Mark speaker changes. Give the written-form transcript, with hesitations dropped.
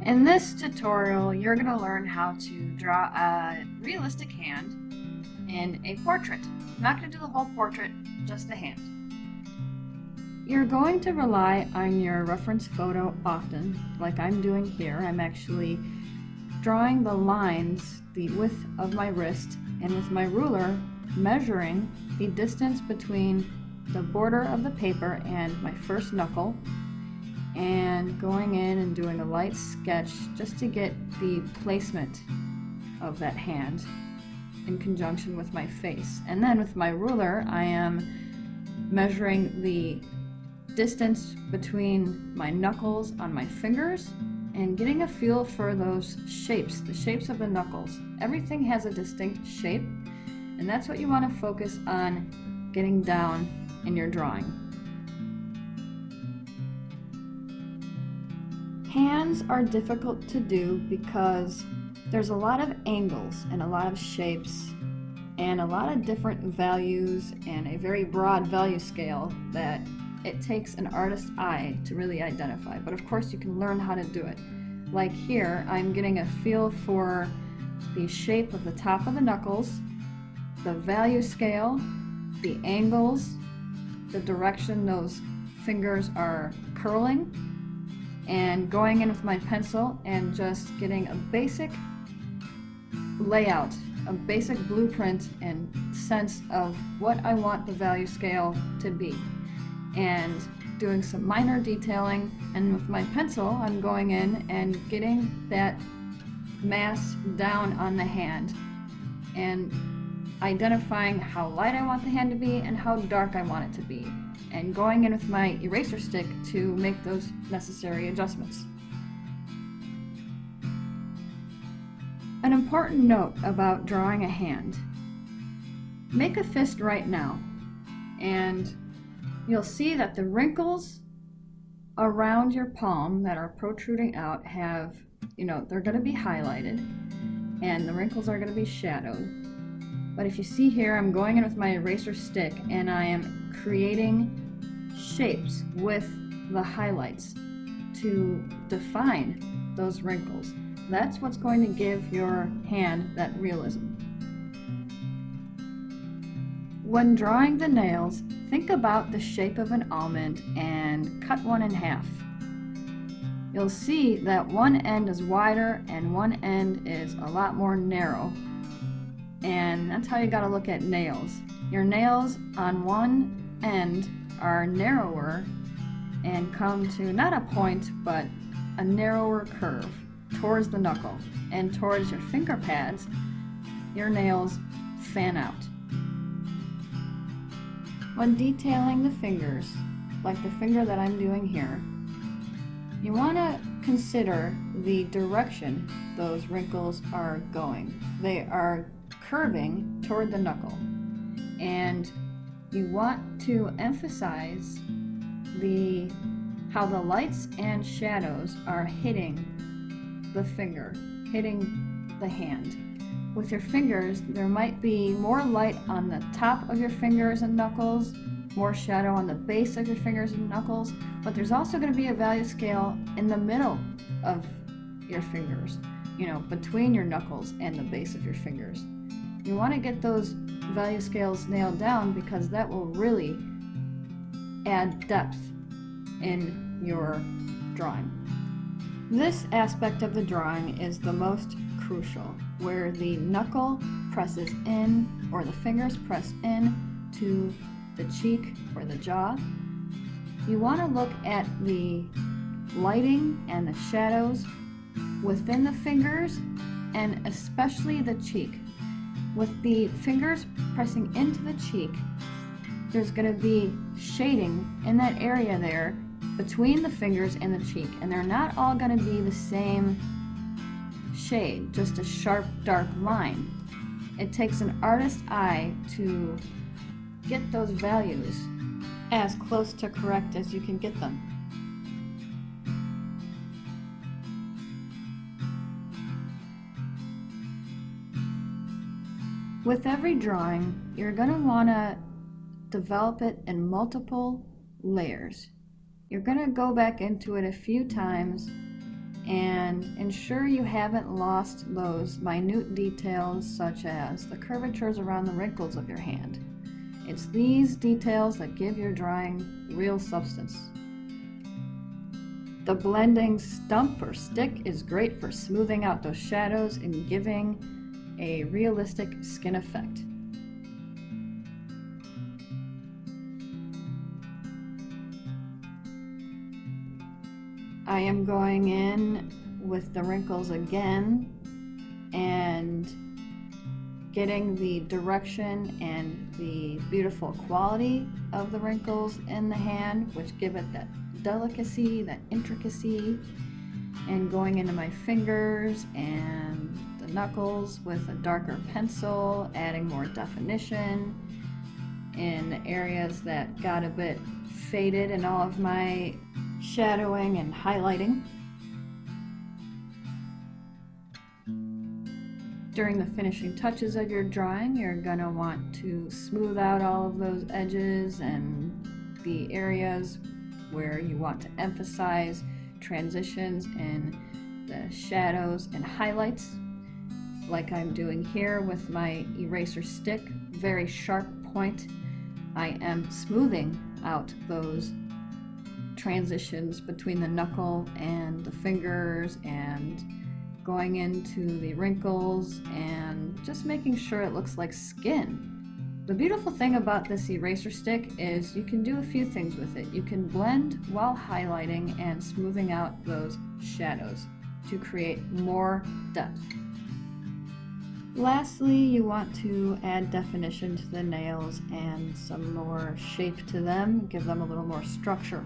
Speaker 1: In this tutorial, you're going to learn how to draw a realistic hand in a portrait. I'm not going to do the whole portrait, just the hand. You're going to rely on your reference photo often, like I'm doing here. I'm actually drawing the lines, the width of my wrist, and with my ruler measuring the distance between the border of the paper and my first knuckle, and going in and doing a light sketch just to get the placement of that hand in conjunction with my face. And then with my ruler, I am measuring the distance between my knuckles on my fingers and getting a feel for those shapes, the shapes of the knuckles. Everything has a distinct shape, and that's what you want to focus on getting down in your drawing. Hands are difficult to do because there's a lot of angles and a lot of shapes and a lot of different values and a very broad value scale that it takes an artist's eye to really identify. But of course you can learn how to do it. Like here, I'm getting a feel for the shape of the top of the knuckles, the value scale, the angles, the direction those fingers are curling, and going in with my pencil and just getting a basic layout, a basic blueprint and sense of what I want the value scale to be, and doing some minor detailing. And with my pencil, I'm going in and getting that mass down on the hand and identifying how light I want the hand to be and how dark I want it to be, and going in with my eraser stick to make those necessary adjustments. An important note about drawing a hand: make a fist right now, and you'll see that the wrinkles around your palm that are protruding out have, they're going to be highlighted, and the wrinkles are going to be shadowed. But if you see here, I'm going in with my eraser stick and I am creating shapes with the highlights to define those wrinkles. That's what's going to give your hand that realism. When drawing the nails, think about the shape of an almond and cut one in half. You'll see that one end is wider and one end is a lot more narrow. And that's how you gotta look at nails. Your nails on one end are narrower and come to not a point, but a narrower curve towards the knuckle. And towards your finger pads, your nails fan out. When detailing the fingers, like the finger that I'm doing here, you want to consider the direction those wrinkles are going. They are curving toward the knuckle, and you want to emphasize how the lights and shadows are hitting the finger, hitting the hand. With your fingers, there might be more light on the top of your fingers and knuckles, more shadow on the base of your fingers and knuckles, but there's also going to be a value scale in the middle of your fingers, between your knuckles and the base of your fingers. You want to get those value scales nailed down because that will really add depth in your drawing. This aspect of the drawing is the most crucial, where the knuckle presses in, or the fingers press in to the cheek or the jaw. You want to look at the lighting and the shadows within the fingers, and especially the cheek. With the fingers pressing into the cheek, there's going to be shading in that area there between the fingers and the cheek, and they're not all going to be the same shade, just a sharp dark line. It takes an artist's eye to get those values as close to correct as you can get them. With every drawing, you're going to want to develop it in multiple layers. You're going to go back into it a few times and ensure you haven't lost those minute details such as the curvatures around the wrinkles of your hand. It's these details that give your drawing real substance. The blending stump or stick is great for smoothing out those shadows and giving a realistic skin effect. I am going in with the wrinkles again and getting the direction and the beautiful quality of the wrinkles in the hand, which give it that delicacy, that intricacy, and going into my fingers and the knuckles with a darker pencil, adding more definition in areas that got a bit faded in all of my shadowing and highlighting. During the finishing touches of your drawing, you're gonna want to smooth out all of those edges and the areas where you want to emphasize transitions in the shadows and highlights, like I'm doing here with my eraser stick, very sharp point. I am smoothing out those transitions between the knuckle and the fingers and going into the wrinkles and just making sure it looks like skin. The beautiful thing about this eraser stick is you can do a few things with it. You can blend while highlighting and smoothing out those shadows to create more depth. Lastly, you want to add definition to the nails and some more shape to them, give them a little more structure.